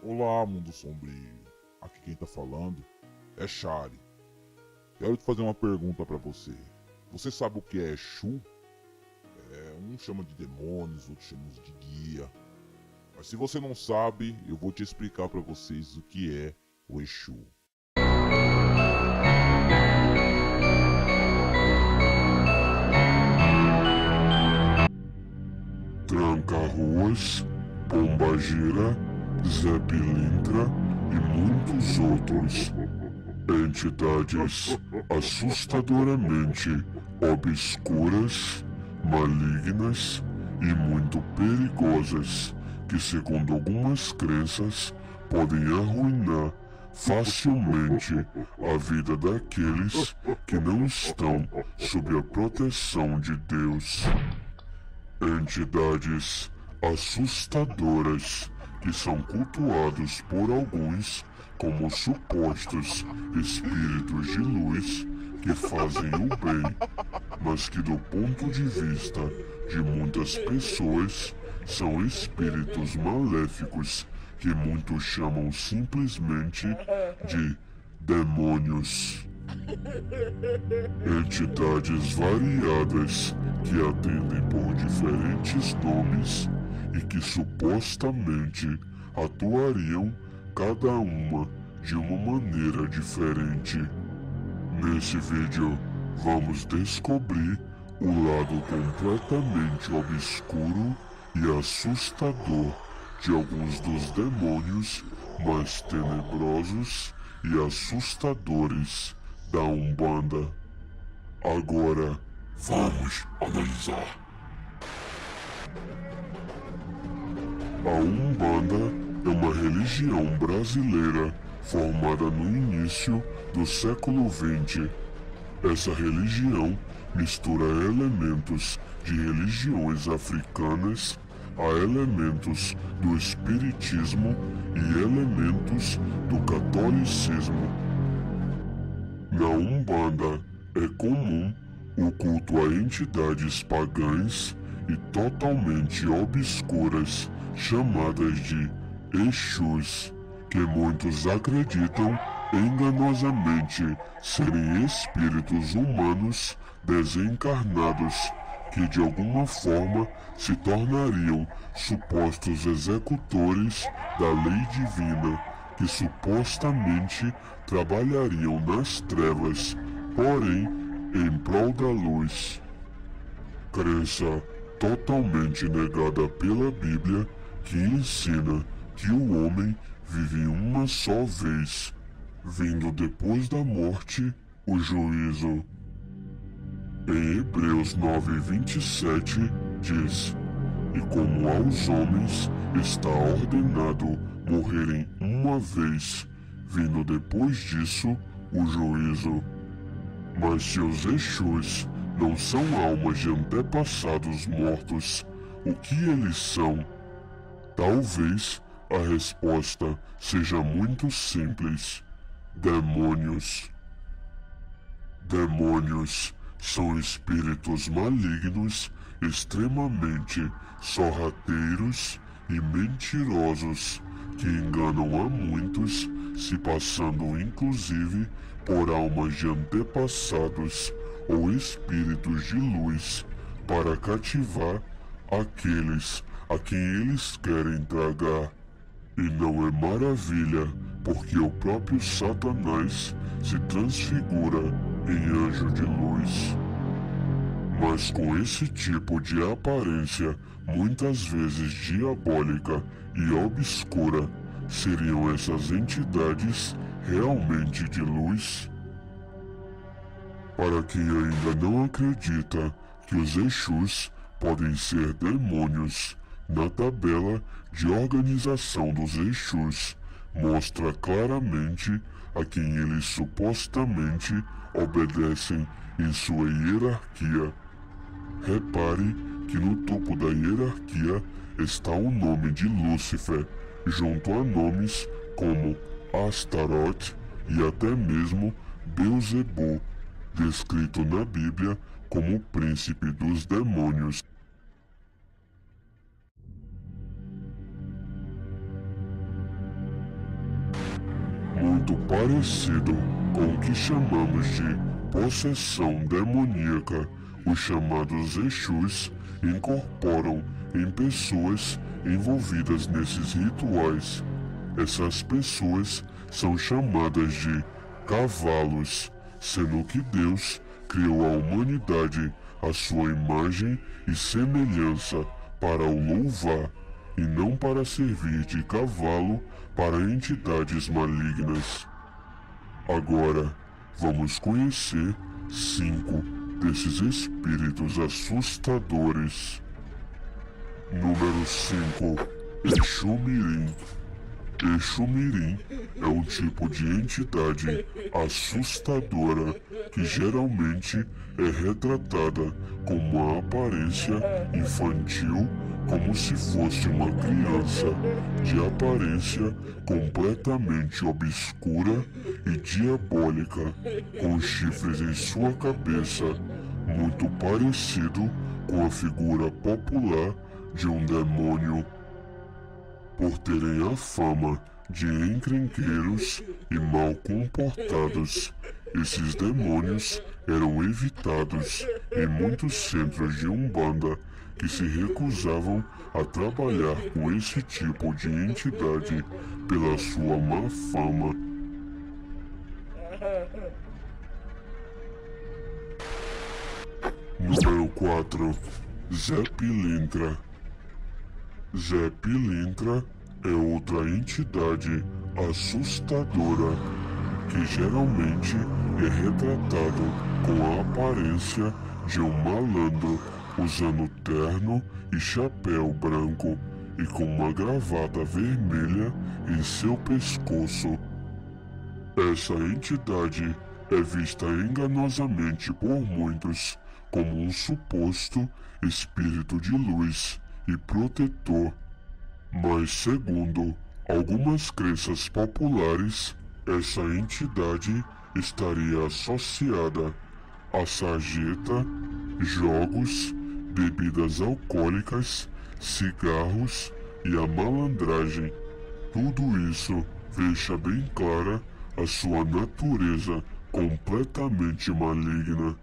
Olá, mundo sombrio. Aqui quem tá falando é Shari. Quero te fazer uma pergunta pra você. Você sabe o que é Exu? Um chama de demônios, outros chamam de guia. Mas se você não sabe, eu vou te explicar pra vocês o que é o Exu. Tranca-ruas, Pombagira, Zé Pilintra e muitos outros. Entidades assustadoramente obscuras, malignas e muito perigosas que, segundo algumas crenças, podem arruinar facilmente a vida daqueles que não estão sob a proteção de Deus. Entidades assustadoras que são cultuados por alguns como supostos espíritos de luz que fazem o bem, mas que do ponto de vista de muitas pessoas são espíritos maléficos que muitos chamam simplesmente de demônios. Entidades variadas que atendem por diferentes nomes e que supostamente atuariam cada uma de uma maneira diferente. Nesse vídeo, vamos descobrir o lado completamente obscuro e assustador de alguns dos demônios mais tenebrosos e assustadores da Umbanda. Agora, vamos analisar. A Umbanda é uma religião brasileira formada no início do século XX. Essa religião mistura elementos de religiões africanas a elementos do espiritismo e elementos do catolicismo. Na Umbanda é comum o culto a entidades pagãs e totalmente obscuras chamadas de Exus, que muitos acreditam enganosamente serem espíritos humanos desencarnados que de alguma forma se tornariam supostos executores da lei divina, que supostamente trabalhariam nas trevas, porém em prol da luz. Crença totalmente negada pela Bíblia, que ensina que o homem vive uma só vez, vindo depois da morte o juízo. Em Hebreus 9:27 diz: "E como aos homens está ordenado morrerem uma vez, vindo depois disso o juízo." Mas se os Exus não são almas de antepassados mortos, o que eles são? Talvez a resposta seja muito simples: demônios. Demônios são espíritos malignos, extremamente sorrateiros e mentirosos, que enganam a muitos, se passando inclusive por almas de antepassados ou espíritos de luz, para cativar aqueles a quem eles querem tragar. E não é maravilha, porque o próprio Satanás se transfigura em anjo de luz. Mas com esse tipo de aparência, muitas vezes diabólica e obscura, seriam essas entidades realmente de luz? Para quem ainda não acredita que os Exus podem ser demônios, na tabela de organização dos Exus mostra claramente a quem eles supostamente obedecem em sua hierarquia. Repare que no topo da hierarquia está o nome de Lúcifer, junto a nomes como Astaroth e até mesmo Beuzebu, descrito na Bíblia como o príncipe dos demônios. muito parecido com o que chamamos de possessão demoníaca. Os chamados Exus incorporam em pessoas envolvidas nesses rituais. Essas pessoas são chamadas de cavalos, sendo que Deus criou a humanidade à sua imagem e semelhança para o louvar e não para servir de cavalo para entidades malignas. Agora, vamos conhecer 5 desses espíritos assustadores. Número 5. Exu Mirim. Exu Mirim é um tipo de entidade assustadora que geralmente é retratada com uma aparência infantil, como se fosse uma criança, de aparência completamente obscura e diabólica, com chifres em sua cabeça, muito parecido com a figura popular de um demônio. Por terem a fama de encrenqueiros e mal comportados, esses demônios eram evitados em muitos centros de Umbanda que se recusavam a trabalhar com esse tipo de entidade pela sua má fama. Número 4. Zé Pilintra. Zé Pilintra é outra entidade assustadora que geralmente é retratado com a aparência de um malandro usando terno e chapéu branco e com uma gravata vermelha em seu pescoço. Essa entidade é vista enganosamente por muitos como um suposto espírito de luz e protetor, mas segundo algumas crenças populares, essa entidade estaria associada a sarjeta, jogos, bebidas alcoólicas, cigarros e a malandragem. Tudo isso deixa bem clara a sua natureza completamente maligna.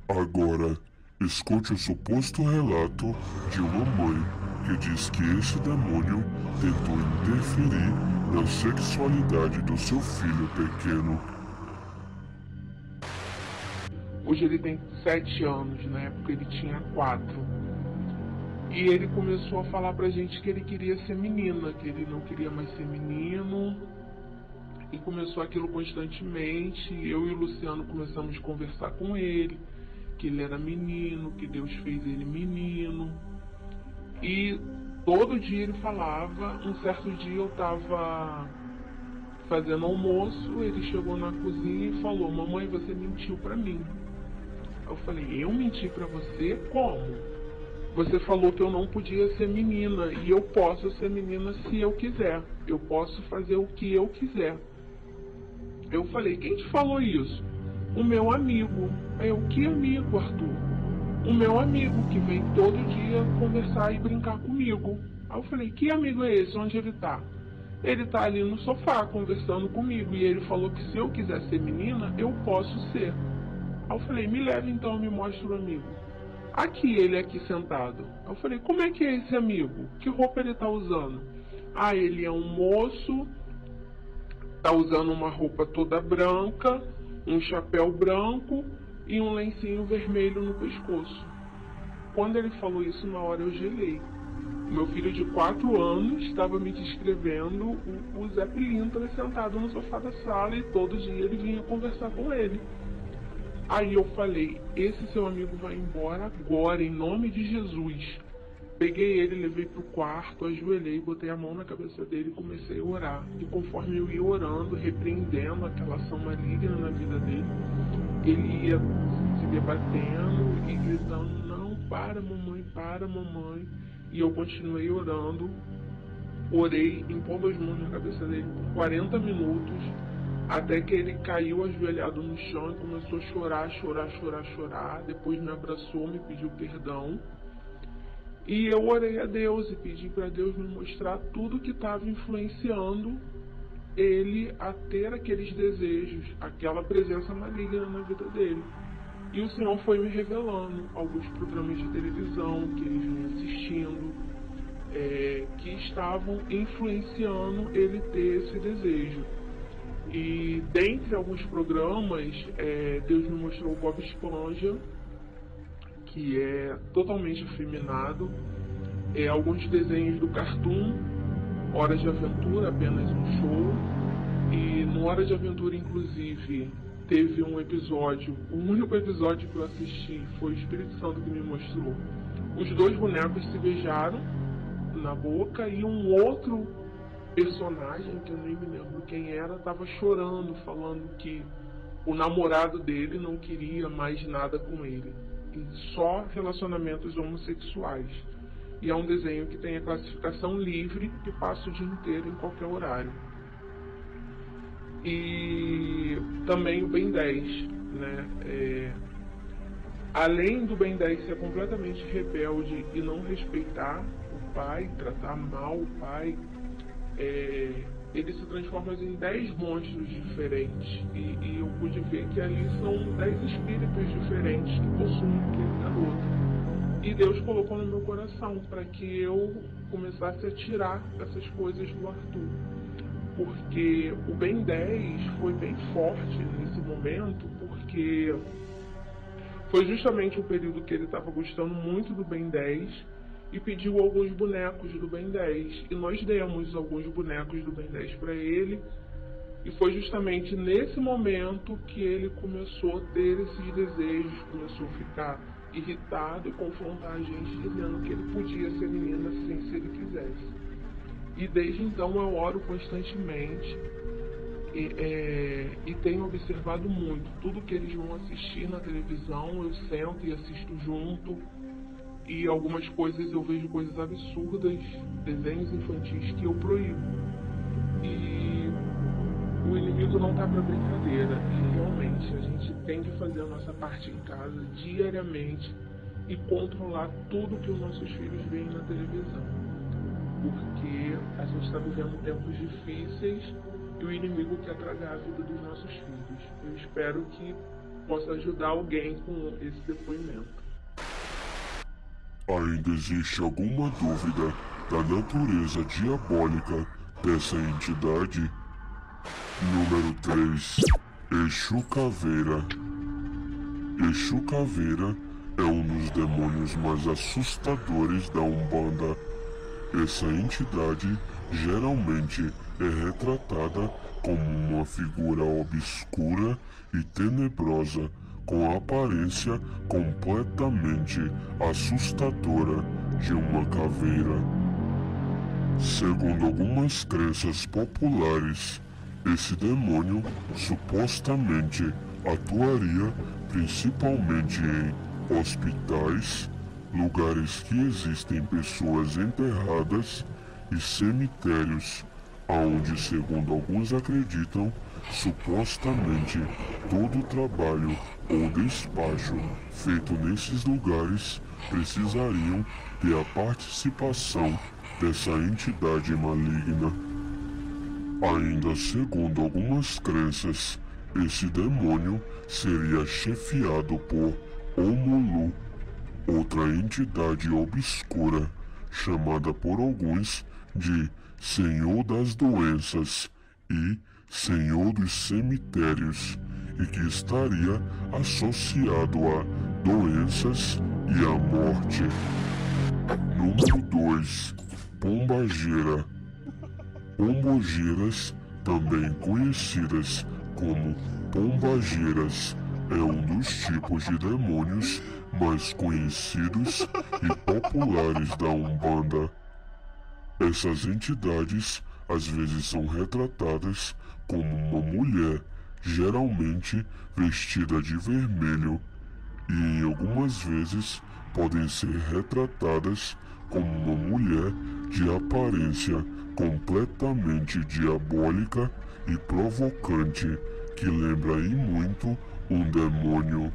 Agora, escute o suposto relato de uma mãe que diz que esse demônio tentou interferir na sexualidade do seu filho pequeno. Hoje ele tem 7 anos, na época ele tinha 4. E ele começou a falar pra gente que ele queria ser menina, que ele não queria mais ser menino. E começou aquilo constantemente. Eu e o Luciano começamos a conversar com ele, que ele era menino, que Deus fez ele menino. E todo dia ele falava. Um certo dia eu estava fazendo almoço, ele chegou na cozinha e falou: mamãe, você mentiu pra mim. Eu falei: eu menti pra você? Como? Você falou que eu não podia ser menina, e eu posso ser menina se eu quiser. Eu posso fazer o que eu quiser. Eu falei: quem te falou isso? O meu amigo. Aí eu: que amigo, Arthur? O meu amigo que vem todo dia conversar e brincar comigo. Aí eu falei: que amigo é esse? Onde ele tá? Ele tá ali no sofá conversando comigo, e ele falou que se eu quiser ser menina, eu posso ser. Aí eu falei: me leva então, me mostra o amigo. Aqui, ele aqui sentado. Aí eu falei: como é que é esse amigo? Que roupa ele tá usando? Ah, ele é um moço, tá usando uma roupa toda branca, um chapéu branco e um lencinho vermelho no pescoço. Quando ele falou isso, na hora eu gelei. Meu filho de 4 anos estava me descrevendo o Zé Pilintra sentado no sofá da sala, e todo dia ele vinha conversar com ele. Aí eu falei: esse seu amigo vai embora agora, em nome de Jesus. Peguei ele, levei pro quarto, ajoelhei, botei a mão na cabeça dele e comecei a orar. E conforme eu ia orando, repreendendo aquela ação maligna na vida dele, ele ia se debatendo e gritando: não, para mamãe, para mamãe. E eu continuei orando, orei, impondo as mãos na cabeça dele por 40 minutos, até que ele caiu ajoelhado no chão e começou a chorar, chorar, chorar, chorar. Depois me abraçou, me pediu perdão. E eu orei a Deus e pedi para Deus me mostrar tudo que estava influenciando ele a ter aqueles desejos, aquela presença maligna na vida dele. E o Senhor foi me revelando alguns programas de televisão que ele vinha assistindo, que estavam influenciando ele ter esse desejo. E dentre alguns programas, Deus me mostrou o Bob Esponja, que é totalmente afeminado, alguns desenhos do Cartoon, Hora de Aventura, apenas um show, e no Hora de Aventura, inclusive, teve um episódio, o único episódio que eu assisti foi o Espírito Santo que me mostrou. Os dois bonecos se beijaram na boca e um outro personagem, que eu nem me lembro quem era, estava chorando, falando que o namorado dele não queria mais nada com ele, e só relacionamentos homossexuais. E é um desenho que tem a classificação livre, que passa o dia inteiro em qualquer horário. E também o Ben 10, né? Além do Ben 10 ser completamente rebelde e não respeitar o pai, tratar mal o pai, ele se transforma em 10 monstros diferentes. E eu pude ver que ali são 10 espíritos diferentes que possuem aquele garoto. E Deus colocou no meu coração para que eu começasse a tirar essas coisas do Arthur. Porque o Ben 10 foi bem forte nesse momento, porque foi justamente o período que ele estava gostando muito do Ben 10 e pediu alguns bonecos do Ben 10. E nós demos alguns bonecos do Ben 10 para ele. E foi justamente nesse momento que ele começou a ter esses desejos, começou a ficar irritado e confrontar a gente, dizendo que ele podia ser menina assim se ele quisesse. E desde então eu oro constantemente e tenho observado muito. Tudo que eles vão assistir na televisão eu sento e assisto junto. E algumas coisas eu vejo coisas absurdas, desenhos infantis que eu proíbo. E o inimigo não está para brincadeira. E realmente a gente tem que fazer a nossa parte em casa diariamente e controlar tudo que os nossos filhos veem na televisão. Porque a gente está vivendo tempos difíceis e o inimigo quer tragar a vida dos nossos filhos. Eu espero que possa ajudar alguém com esse depoimento. Ainda existe alguma dúvida da natureza diabólica dessa entidade? Número 3. Exu Caveira. Exu Caveira é um dos demônios mais assustadores da Umbanda. Essa entidade geralmente é retratada como uma figura obscura e tenebrosa, com a aparência completamente assustadora de uma caveira. Segundo algumas crenças populares, esse demônio supostamente atuaria principalmente em hospitais, lugares que existem pessoas enterradas e cemitérios, aonde, segundo alguns acreditam, supostamente todo o trabalho ou despacho feito nesses lugares precisariam ter a participação dessa entidade maligna. Ainda segundo algumas crenças, esse demônio seria chefiado por Omulu, outra entidade obscura, chamada por alguns de Senhor das Doenças e Senhor dos Cemitérios, e que estaria associado a doenças e à morte. Número 2. Pombagira. Pombogeiras, também conhecidas como pombageiras, é um dos tipos de demônios mais conhecidos e populares da Umbanda. Essas entidades às vezes são retratadas como uma mulher, geralmente vestida de vermelho, e em algumas vezes podem ser retratadas como uma mulher de aparência completamente diabólica e provocante, que lembra e muito um demônio.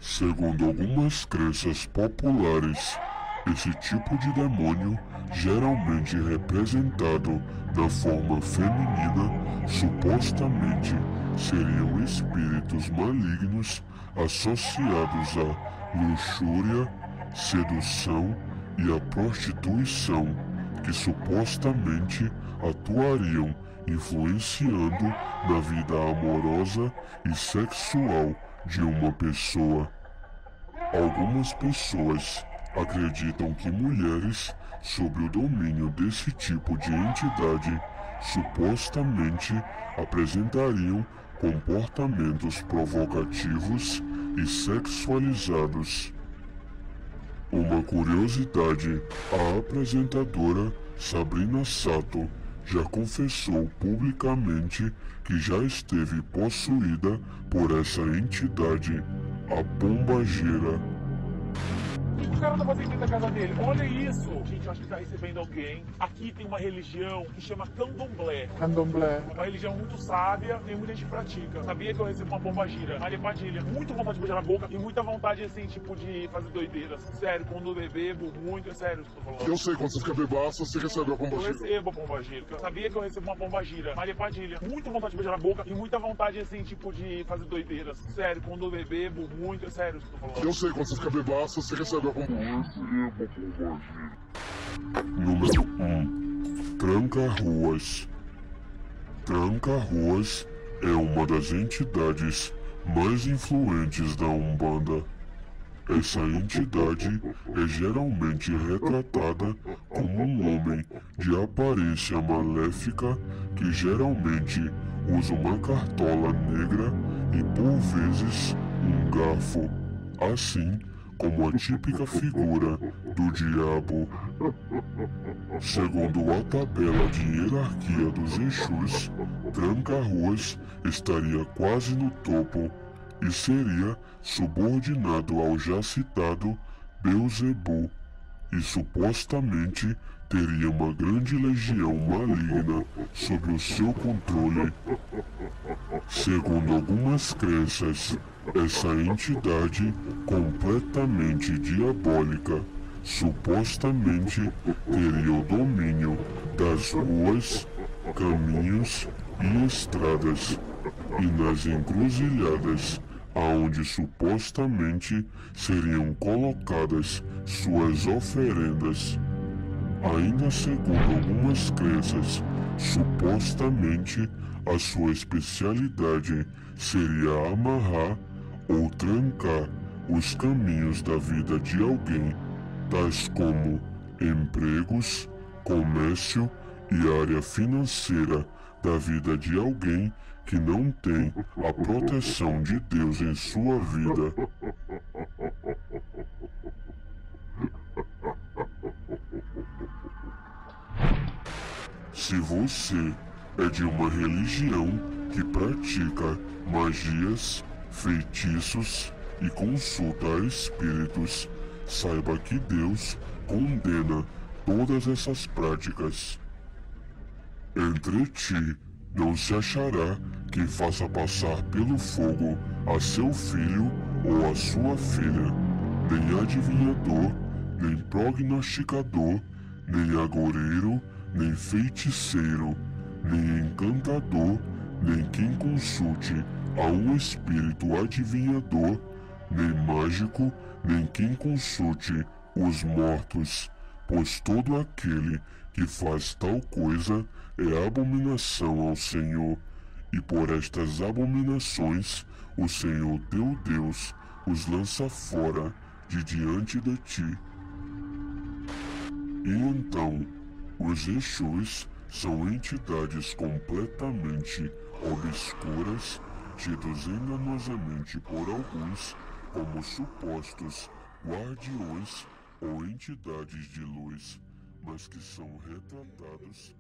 Segundo algumas crenças populares, Esse tipo de demônio, geralmente representado na forma feminina, supostamente seriam espíritos malignos associados à luxúria, sedução e à prostituição, que supostamente atuariam influenciando na vida amorosa e sexual de uma pessoa. Algumas pessoas acreditam que mulheres sob o domínio desse tipo de entidade supostamente apresentariam comportamentos provocativos e sexualizados. Uma curiosidade, a apresentadora Sabrina Sato já confessou publicamente que já esteve possuída por essa entidade, a pombagira. O que o cara tá fazendo dentro da casa dele? Olha isso! Gente, eu acho que tá recebendo alguém. Aqui tem uma religião que chama Candomblé. Candomblé. Uma religião muito sábia e muita gente pratica. Sabia que eu recebo uma pombagira? Maria Padilha. Muito vontade de beijar na boca e muita vontade, assim, tipo, de fazer doideiras. Sério, quando eu bebo muito, é sério que eu tô falando. Eu sei, quando você fica bebaço, você recebe a Eu pombagira. recebo a pombagira. Eu sabia que eu recebo uma pombagira. Maria Padilha. Muito vontade de beijar na boca e muita vontade, assim, tipo, de fazer doideiras. Sério, quando eu bebo muito, é sério que eu tô falando. Eu sei, quando você fica bebaço, você recebe a pombagira. Número 1. Tranca-ruas. Tranca-ruas é uma das entidades mais influentes da Umbanda. Essa entidade é geralmente retratada como um homem de aparência maléfica que geralmente usa uma cartola negra e por vezes um garfo, assim como a típica figura do diabo. Segundo a tabela de hierarquia dos Exus, Tranca-Ruas estaria quase no topo e seria subordinado ao já citado Beelzebub e supostamente teria uma grande legião maligna sob o seu controle. Segundo algumas crenças, essa entidade completamente diabólica supostamente teria o domínio das ruas, caminhos e estradas, e nas encruzilhadas aonde supostamente seriam colocadas suas oferendas. Ainda segundo algumas crenças, supostamente a sua especialidade seria amarrar ou trancar os caminhos da vida de alguém, tais como empregos, comércio e área financeira da vida de alguém que não tem a proteção de Deus em sua vida. Se você é de uma religião que pratica magias, feitiços e consulta a espíritos, saiba que Deus condena todas essas práticas. Entre ti não se achará quem faça passar pelo fogo a seu filho ou a sua filha, nem adivinhador, nem prognosticador, nem agoureiro, nem feiticeiro, nem encantador, nem quem consulte a um espírito adivinhador, nem mágico, nem quem consulte os mortos, pois todo aquele que faz tal coisa é abominação ao Senhor, e por estas abominações o Senhor teu Deus os lança fora de diante de ti. E então, os Exus são entidades completamente obscuras, tidos enganosamente por alguns como supostos guardiões ou entidades de luz, mas que são retratados